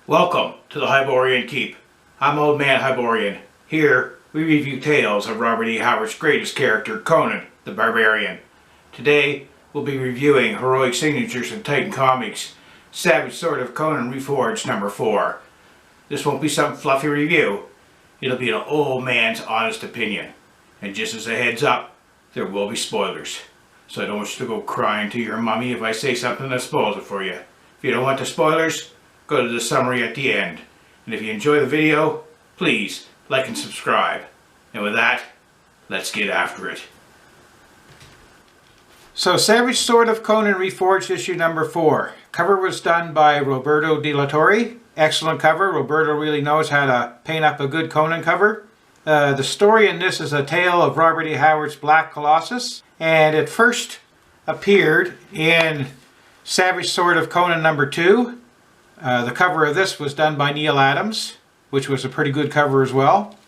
Welcome to the Hyborian Keep. I'm Old Man Hyborian. Here, we review tales of Robert E. Howard's greatest character, Conan the Barbarian. Today, we'll be reviewing Heroic Signatures in Titan Comics, Savage Sword of Conan Reforged number 4. This won't be some fluffy review. It'll be an old man's honest opinion. And just as a heads up, there will be spoilers. So I don't want you to go crying to your mommy if I say something that spoils it for you. If you don't want the spoilers, go to the summary at the end. And if you enjoy the video, please like and subscribe. And with that, let's get after it. So Savage Sword of Conan Reforged issue number 4. Cover was done by Roberto de la Torre. Excellent cover. Roberto really knows how to paint up a good Conan cover. The story in this is a tale of Robert E. Howard's Black Colossus. And it first appeared in Savage Sword of Conan number 2. The cover of this was done by Neil Adams, which was a pretty good cover as well.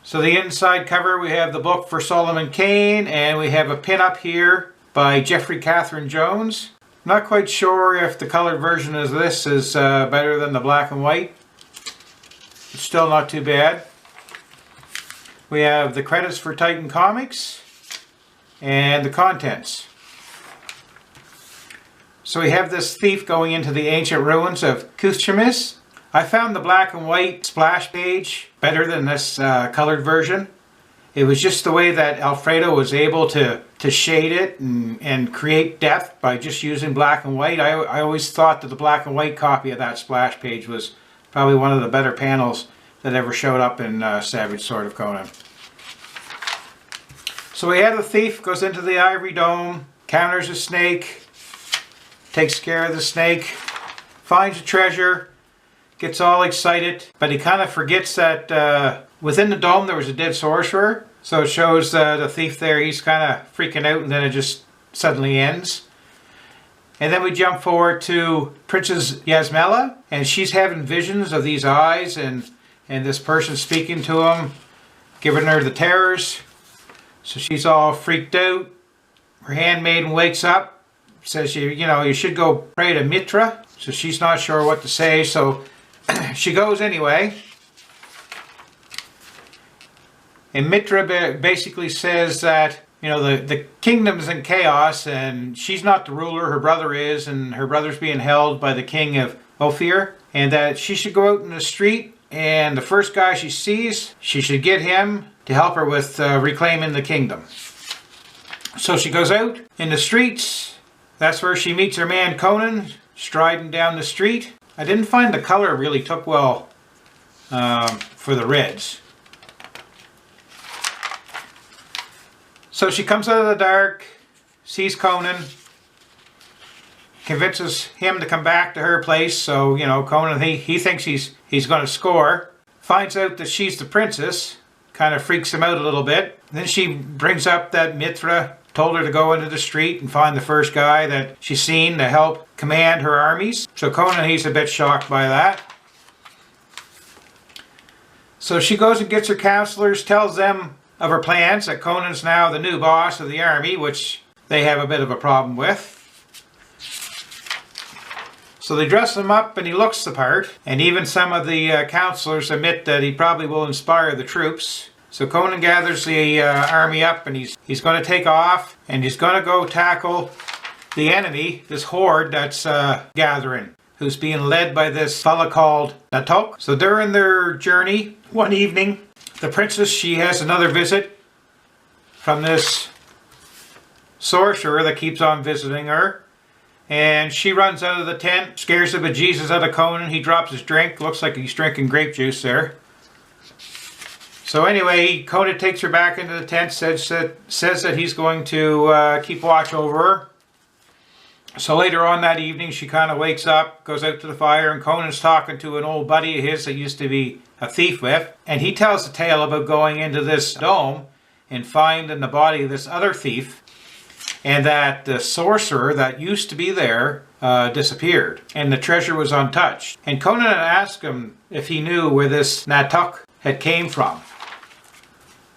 So the inside cover, we have the book for Solomon Kane, and we have a pin-up here by Jeffrey Catherine Jones. Not quite sure if the colored version of this is better than the black and white. It's still not too bad. We have the credits for Titan Comics and the contents. So we have this thief going into the ancient ruins of Buscema. I found the black and white splash page better than this colored version. It was just the way that Alfredo was able to shade it and create depth by just using black and white. I always thought that the black and white copy of that splash page was probably one of the better panels that ever showed up in Savage Sword of Conan. So we have the thief, goes into the ivory dome, counters a snake, takes care of the snake, finds a treasure, gets all excited, but he kind of forgets that within the dome there was a dead sorcerer. So it shows the thief there, he's kind of freaking out, and then it just suddenly ends. And then we jump forward to Princess Yasmela, and she's having visions of these eyes and this person speaking to him, giving her the terrors. So she's all freaked out. Her handmaiden wakes up, says, you should go pray to Mitra. So she's not sure what to say, so she goes anyway. And Mitra basically says that, the kingdom's in chaos and she's not the ruler, her brother is, and her brother's being held by the king of Ophir, and that she should go out in the street, and the first guy she sees, she should get him to help her with reclaiming the kingdom. So she goes out in the streets. That's where she meets her man Conan, striding down the street. I didn't find the color really took well for the reds. So she comes out of the dark, sees Conan, convinces him to come back to her place. So, Conan, he thinks he's going to score. Finds out that she's the princess. Kind of freaks him out a little bit. Then she brings up that Mitra told her to go into the street and find the first guy that she's seen to help command her armies. So Conan, he's a bit shocked by that. So she goes and gets her counselors, tells them of her plans, that Conan's now the new boss of the army, which they have a bit of a problem with. So they dress him up and he looks the part, and even some of the counselors admit that he probably will inspire the troops. So Conan gathers the army up, and he's going to take off, and he's going to go tackle the enemy, this horde that's gathering, who's being led by this fella called Natok. So during their journey, one evening, the princess, she has another visit from this sorcerer that keeps on visiting her. And she runs out of the tent, scares the bejesus out of Conan. He drops his drink. Looks like he's drinking grape juice there. So anyway, Conan takes her back into the tent, says that he's going to keep watch over her. So later on that evening, she kind of wakes up, goes out to the fire, and Conan's talking to an old buddy of his that used to be a thief with. And he tells the tale about going into this dome and finding the body of this other thief, and that the sorcerer that used to be there disappeared, and the treasure was untouched. And Conan asked him if he knew where this Natok had came from.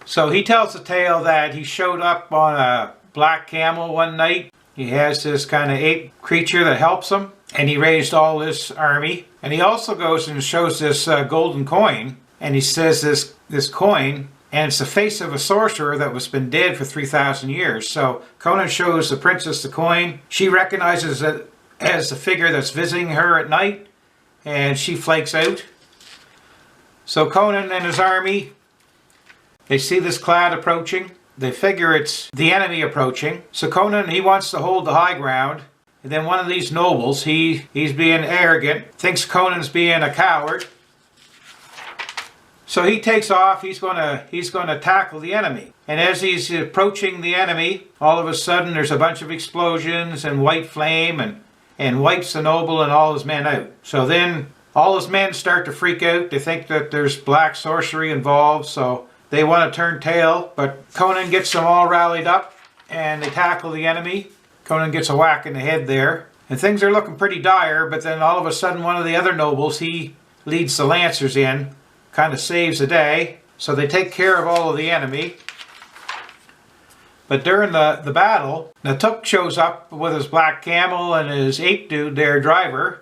So he tells the tale that he showed up on a black camel one night. He has this kind of ape creature that helps him, and he raised all this army. And he also goes and shows this golden coin, and he says this coin, and it's the face of a sorcerer that was been dead for 3,000 years. So Conan shows the princess the coin. She recognizes it as the figure that's visiting her at night, and she flakes out. So Conan and his army, they see this cloud approaching. They figure it's the enemy approaching. So Conan, he wants to hold the high ground. And then one of these nobles, he's being arrogant, thinks Conan's being a coward. So he takes off. He's going to tackle the enemy. And as he's approaching the enemy, all of a sudden there's a bunch of explosions and white flame and wipes the noble and all his men out. So then all his men start to freak out. They think that there's black sorcery involved, so they want to turn tail. But Conan gets them all rallied up and they tackle the enemy. Conan gets a whack in the head there. And things are looking pretty dire, but then all of a sudden one of the other nobles, he leads the lancers in, kind of saves the day. So they take care of all of the enemy. But during the battle, Natuk shows up with his black camel and his ape dude, their driver.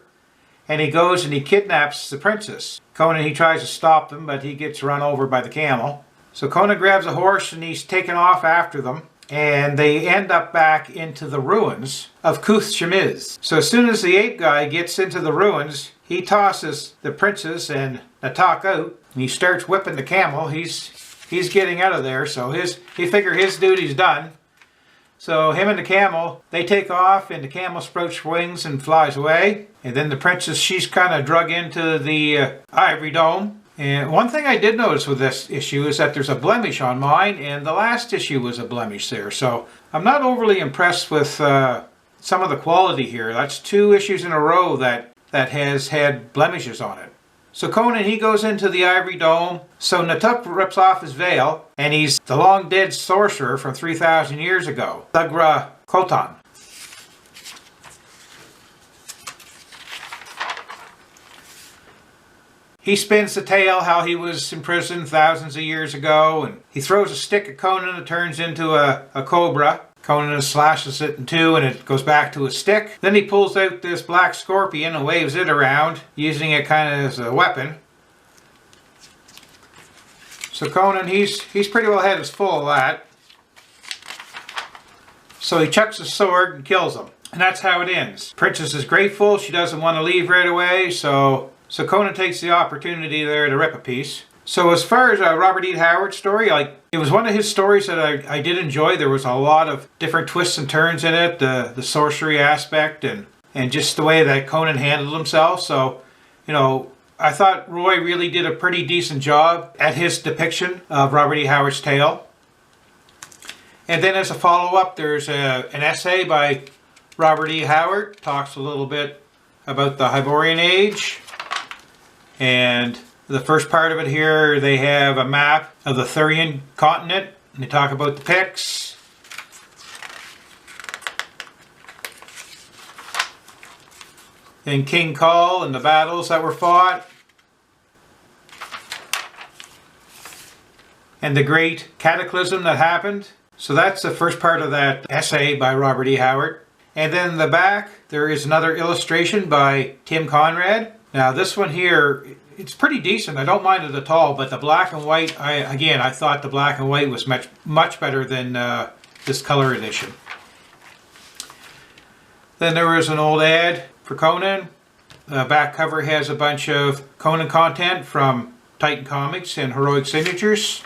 And he goes and he kidnaps the princess. Conan, he tries to stop them, but he gets run over by the camel. So Conan grabs a horse and he's taken off after them. And they end up back into the ruins of Kuth Shemiz. So as soon as the ape guy gets into the ruins, he tosses the princess and Natuk out. And he starts whipping the camel. He's getting out of there. So he figure his duty's done. So him and the camel, they take off and the camel sprouts wings and flies away. And then the princess, she's kind of drug into the ivory dome. And one thing I did notice with this issue is that there's a blemish on mine, and the last issue was a blemish there. So I'm not overly impressed with some of the quality here. That's 2 issues in a row that has had blemishes on it. So Conan, he goes into the ivory dome. So Natuk rips off his veil, and he's the long dead sorcerer from 3,000 years ago, Thugra Khotan. He spins the tale how he was imprisoned thousands of years ago, and he throws a stick at Conan that turns into a cobra. Conan slashes it in 2 and it goes back to a stick. Then he pulls out this black scorpion and waves it around, using it kind of as a weapon. So Conan, he's pretty well had his full of that. So he chucks his sword and kills him. And that's how it ends. Princess is grateful. She doesn't want to leave right away, so Conan takes the opportunity there to rip a piece. So as far as Robert E. Howard's story, it was one of his stories that I did enjoy. There was a lot of different twists and turns in it, the sorcery aspect and just the way that Conan handled himself. So, I thought Roy really did a pretty decent job at his depiction of Robert E. Howard's tale. And then as a follow-up, there's an essay by Robert E. Howard. Talks a little bit about the Hyborian Age. And the first part of it here, they have a map of the Thurian continent. And they talk about the Picts. And King Kull and the battles that were fought. And the great cataclysm that happened. So that's the first part of that essay by Robert E. Howard. And then in the back, there is another illustration by Tim Conrad. Now this one here, it's pretty decent. I don't mind it at all, but the black and white, I thought the black and white was much better than this color edition. Then there was an old ad for Conan. The back cover has a bunch of Conan content from Titan Comics and Heroic Signatures.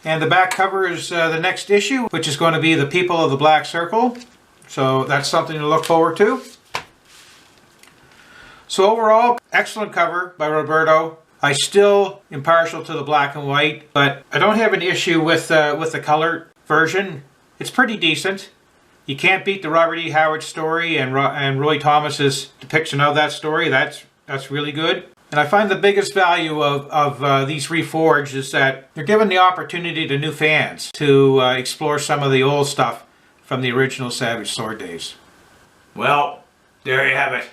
And the back cover is the next issue, which is going to be The People of the Black Circle. So that's something to look forward to. So overall, excellent cover by Roberto. I still am partial to the black and white, but I don't have an issue with the color version. It's pretty decent. You can't beat the Robert E. Howard story and Roy Thomas's depiction of that story. That's really good. And I find the biggest value of these Reforged is that they're giving the opportunity to new fans to explore some of the old stuff from the original Savage Sword days. Well, there you have it.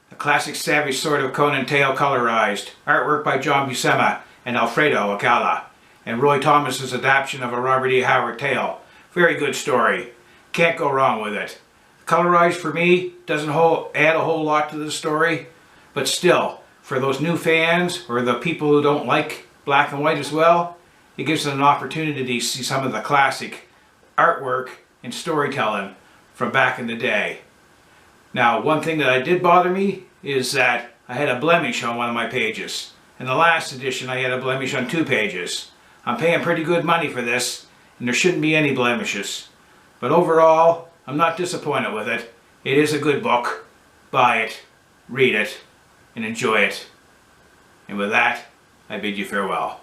The classic Savage Sword of Conan tale colorized. Artwork by Buscema and Alfredo Alcala. and Roy Thomas's adaptation of a Robert E. Howard tale. Very good story. Can't go wrong with it. Colorized for me doesn't add a whole lot to the story, but still, for those new fans or the people who don't like black and white as well, it gives them an opportunity to see some of the classic artwork and storytelling from back in the day. Now, one thing that did bother me is that I had a blemish on one of my pages. In the last edition, I had a blemish on 2 pages. I'm paying pretty good money for this, and there shouldn't be any blemishes. But overall, I'm not disappointed with it. It is a good book. Buy it, read it, and enjoy it. And with that, I bid you farewell.